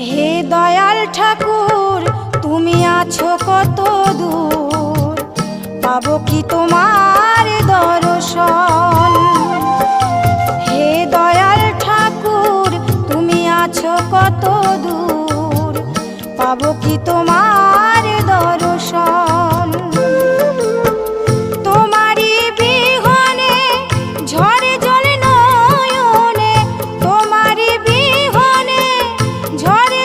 হে দয়াল ঠাকুর তুমি আছো কত দূর, পাবো কি তোমার দর্শন। হে দয়াল ঠাকুর তুমি আছো কত দূর, পাবো কি তোমার দর্শন। তোমারি বিহনে ঝরে জল নয়নে, তোমারি বিহনে ঝরে